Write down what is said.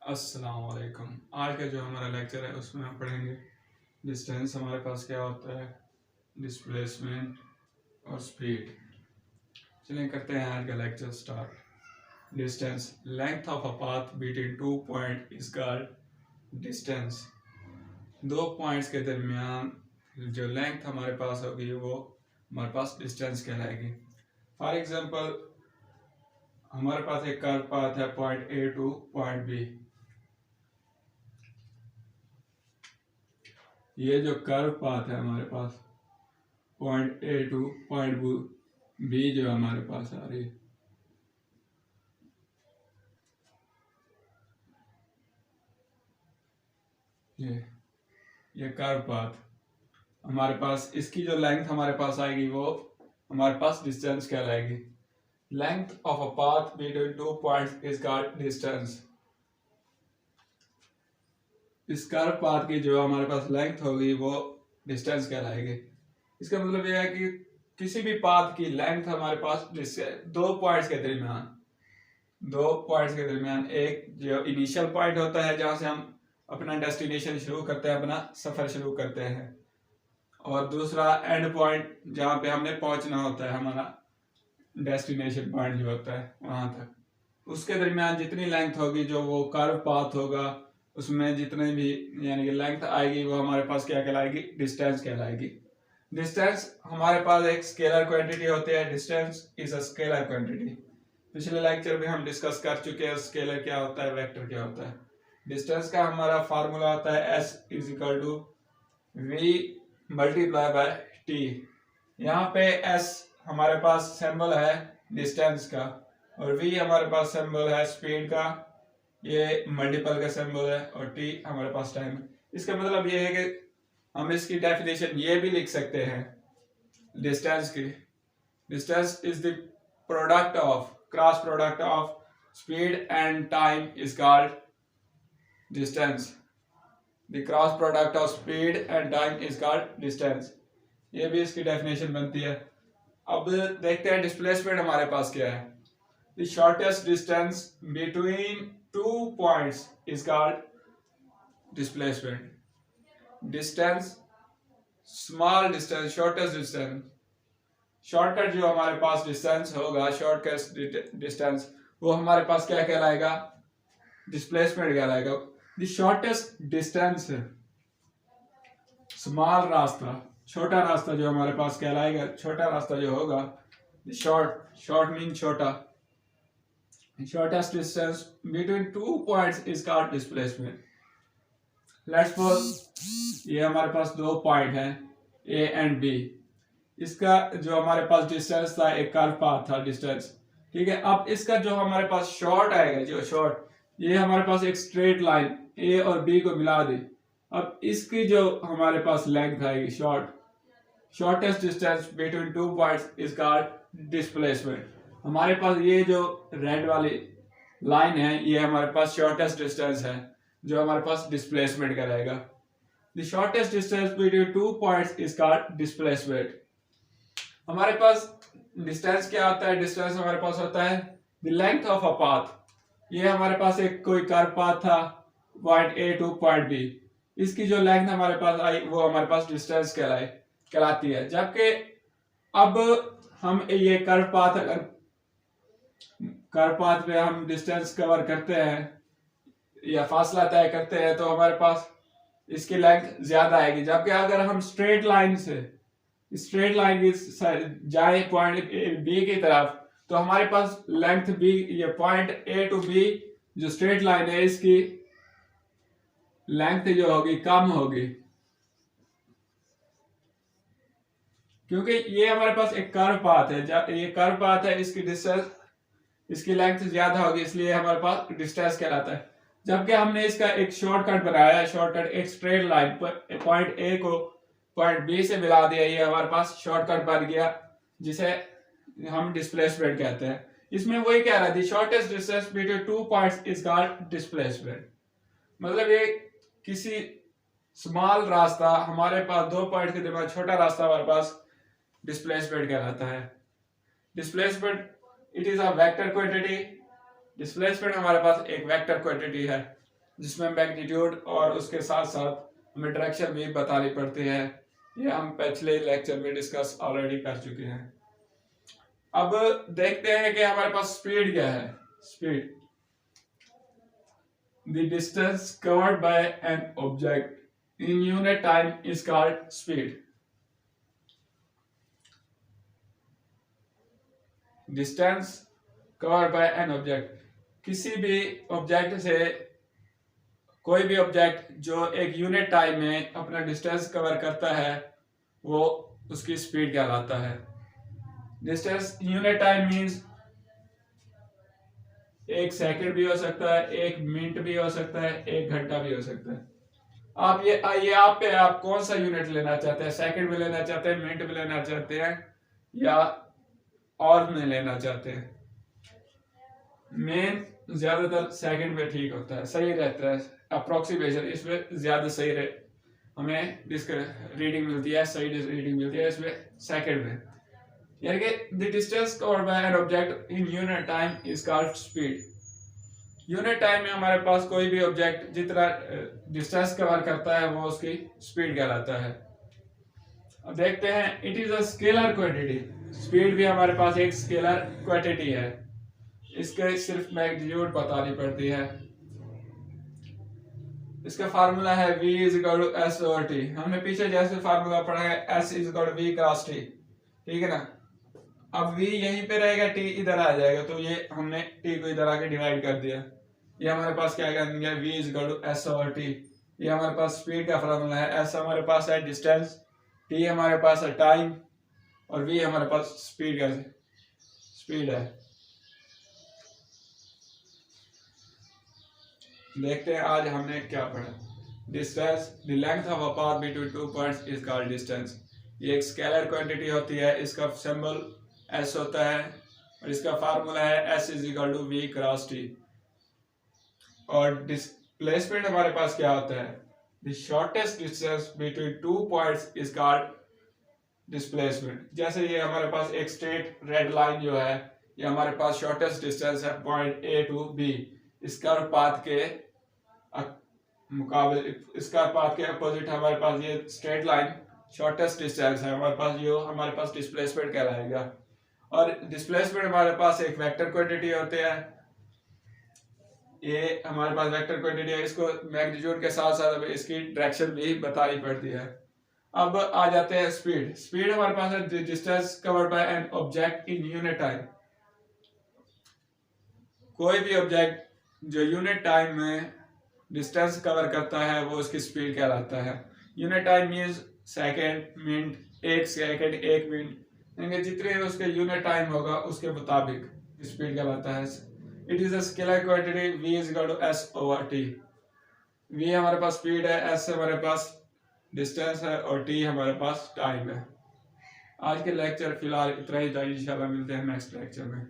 अस्सलाम वालेकुम। आज का जो हमारा लेक्चर है उसमें हम पढ़ेंगे डिस्टेंस हमारे पास क्या होता है, डिस्प्लेसमेंट और स्पीड। चलिए करते हैं आज का lecture start. Distance, length of a path between two point is called distance. दो पॉइंट्स के दरमियान जो लेंथ हमारे पास होगी वो हमारे पास डिस्टेंस कहलाएगी। फॉर एग्जांपल हमारे पास एक कर्व पाथ है point A to point B. ये जो कर्व पाथ है हमारे पास point A to point B जो हमारे पास आ रही है, ये कर्व पाथ हमारे पास, इसकी जो लेंथ हमारे पास आएगी वो हमारे पास डिस्टेंस कहलाएगी। Length of a path between two points is called distance. इस कर्व पाथ की जो हमारे पास लेंथ होगी वो डिस्टेंस कहलाएगी। इसका मतलब यह है कि किसी भी पाथ की लेंथ हमारे पास दो पॉइंट्स के दरमियान एक जो इनिशियल पॉइंट होता है जहां से हम अपना डेस्टिनेशन शुरू करते हैं, अपना सफर शुरू करते हैं, और दूसरा एंड पॉइंट जहां पे हमने पहुंचना होता है, हमारा डेस्टिनेशन पॉइंट जो होता है वहां तक। उसके दरमियान जितनी लेंथ होगी, जो वो कर्व पाथ होगा, उसमें जितनी भी यानी कि लेंथ आएगी वो हमारे पास क्या कहलाएगी, डिस्टेंस कहलाएगी। डिस्टेंस हमारे पास एक स्केलर क्वांटिटी होती है। Distance is a scalar quantity. पिछले लेक्चर में हम डिस्कस कर चुके हैं स्केलर क्या होता है, वेक्टर क्या होता है। डिस्टेंस का हमारा फार्मूला होता है S is equal to V multiply by T। यहाँ पे S हमारे पास सिंबल है डिस्टेंस का और V हमारे पास सिंबल है स्पीड का, ये मल्टीपल का सिंबल है, और T हमारे पास टाइम। इसका मतलब ये है कि हम इसकी डेफिनेशन ये भी लिख सकते हैं डिस्टेंस की। Distance is the product of cross product of speed and time is called distance. The cross product of speed and time is called distance. ये भी इसकी डेफिनेशन बनती है। अब देखते हैं डिस्प्लेसमेंट हमारे पास क्या है। The shortest distance between two points is called displacement. Distance, small distance, shortest distance, shortcut जो हमारे पास डिस्टेंस होगा, शॉर्टकट डिस्टेंस, वो हमारे पास क्या कहलाएगा, डिस्प्लेसमेंट कहलाएगा। द शॉर्टेस्ट डिस्टेंस, स्मॉल रास्ता, छोटा रास्ता जो हमारे पास कहलाएगा, छोटा रास्ता जो होगा, शॉर्ट मीन छोटा, shortest distance between two points is called displacement. Let's suppose ये हमारे पास दो पॉइंट हैं ए एंड बी। इसका जो हमारे पास डिस्टेंस था, एक कर्व पाथ था डिस्टेंस, ठीक है। अब इसका जो हमारे पास शॉर्ट आएगा, जो शॉर्ट, ये हमारे पास एक स्ट्रेट लाइन ए और बी को मिला दी। अब इसकी जो हमारे पास लेंथ आएगी, shortest distance between two points is called displacement. हमारे पास ये जो रेड वाली लाइन है, ये हमारे पास शॉर्टेस्ट डिस्टेंस है, जो हमारे पास डिस्प्लेसमेंट का रहेगा। The shortest distance between two points is called displacement. हमारे पास डिस्टेंस क्या होता है, डिस्टेंस हमारे पास होता है the length of a path. ये हमारे पास एक कोई कर्व पाथ था point A to point B, इसकी जो लेंथ हमारे पास आई वो हमारे पास डिस्टेंस कहलाती है। जबकि अब हम ये कर्व पाथ, अगर कर्व पाथ पे हम डिस्टेंस कवर करते हैं या फासला तय करते हैं तो हमारे पास इसकी लेंथ ज्यादा आएगी। जबकि अगर हम स्ट्रेट लाइन की जाए पॉइंट बी की तरफ, तो हमारे पास लेंथ बी, ये पॉइंट ए टू बी जो स्ट्रेट लाइन है, इसकी लेंथ जो होगी कम होगी, क्योंकि ये हमारे पास एक कर्व पाथ है। ये कर्व पाथ है, इसकी डिस्टेंस, इसकी लेंथ ज्यादा होगी, इसलिए हमारे पास डिस्टेंस कहलाता है। जबकि हमने इसका एक शॉर्टकट बनाया है, शॉर्टकट एक स्ट्रेट लाइन पर पॉइंट ए को पॉइंट बी से मिला दिया, ये हमारे पास शॉर्टकट बन गया, जिसे हम डिस्प्लेसमेंट कहते हैं। इसमें वही कह रहा है, shortest distance between two points is called displacement. मतलब ये किसी स्मॉल रास्ता, हमारे पास दो पॉइंट के दरमियान छोटा रास्ता, हमारे पास डिस्प्लेसमेंट कहलाता है। Displacement it is a vector quantity. Displacement हमारे पास एक वेक्टर क्वांटिटी है। जिसमें मैग्नीट्यूड और उसके साथ साथ हमें डायरेक्शन भी बतानी पड़ती है। ये हम पिछले लेक्चर में डिस्कस ऑलरेडी कर चुके हैं। अब देखते हैं कि हमारे पास स्पीड क्या है। Speed, the distance covered by an object in unit time is called speed. Distance covered by an object, किसी भी ऑब्जेक्ट से, कोई भी ऑब्जेक्ट जो एक यूनिट टाइम में अपना डिस्टेंस कवर करता है वो उसकी स्पीड कहलाता है। डिस्टेंस यूनिट टाइम मींस एक सेकंड भी हो सकता है, एक मिनट भी हो सकता है, एक घंटा भी हो सकता है। आप ये आप पे आप कौन सा यूनिट लेना चाहते हैं, सेकंड में लेना चाहते हैं, मिनट में लेना चाहते हैं या और में लेना चाहते हैं। मेन ज्यादातर सेकंड में ठीक होता है, सही रहता है, अप्रोक्सीमेशन इसमें ज्यादा सही रहे, हमें रीडिंग मिलती है, सही रीडिंग मिलती है इसमें सेकंड में। यानी कि the distance covered by an object in unit time is called speed. Unit time में हमारे पास कोई भी ऑब्जेक्ट जितना डिस्टेंस कवर करता है वो उसकी स्पीड कहलाता है। अब देखते हैं, it is a scalar quantity. Speed भी हमारे पास एक स्केलर क्वांटिटी है, इसके सिर्फ मैग्नीट्यूड बतानी पड़ती है। इसका फार्मूला है v is equal to s over t. हमने पीछे जैसे फार्मूला पढ़ा है s is equal to v cross t, ठीक है ना। अब v यहीं पे रहेगा, t इधर आ जाएगा, तो ये हमने t को इधर आके डिवाइड कर दिया। ये हमारे पास क्या कर दिया, v is equal to s over t. ये हमारे पास स्पीड का फार्मूला है। s हमारे पास है डिस्टेंस, t हमारे पास है टाइम और v हमारे पास स्पीड है। देखते हैं आज हमने क्या पढ़ा। Distance, the length of a path between two points is called distance. ये एक स्केलर क्वांटिटी होती है, इसका सिंबल s होता है और इसका फार्मूला है s is equal to v cross t। और डिस्प्लेसमेंट हमारे पास क्या होता है, the shortest distance between two points is called displacement. जैसे ये हमारे पास एक स्ट्रेट रेड लाइन जो है, ये हमारे पास शॉर्टेस्ट डिस्टेंस है पॉइंट A टू B। इसका पाथ के मुकाबले, इसका पाथ के अपोजिट हमारे पास ये स्ट्रेट लाइन शॉर्टेस्ट डिस्टेंस है हमारे पास, जो हमारे पास डिस्प्लेसमेंट कहलाएगा। और डिस्प्लेसमेंट हमारे पास एक वेक्टर क्वांटिटी होती है, ये हमारे पास वेक्टर क्वांटिटी है, इसको मैग्नीट्यूड के साथ साथ इसकी डायरेक्शन भी बतानी पड़ती है। अब आ जाते हैं स्पीड। स्पीड हमारे पास है distance covered by an object in unit time. कोई भी ऑब्जेक्ट जो यूनिट टाइम में डिस्टेंस कवर करता है वो उसकी स्पीड कहलाता है। Unit time means second, minute, एक सेकंड, एक मिनट, यानी जितने उसके यूनिट टाइम होगा उसके मुताबिक स्पीड कहलाता है। It is a scalar quantity, v is equal to s over t। v हमारे पास स्पीड है, s हमारे पास डिस्टेंस है और t हमारे पास टाइम है। आज के लेक्चर फिलहाल इतना ही था, इंशाल्लाह मिलते हैं नेक्स्ट लेक्चर में।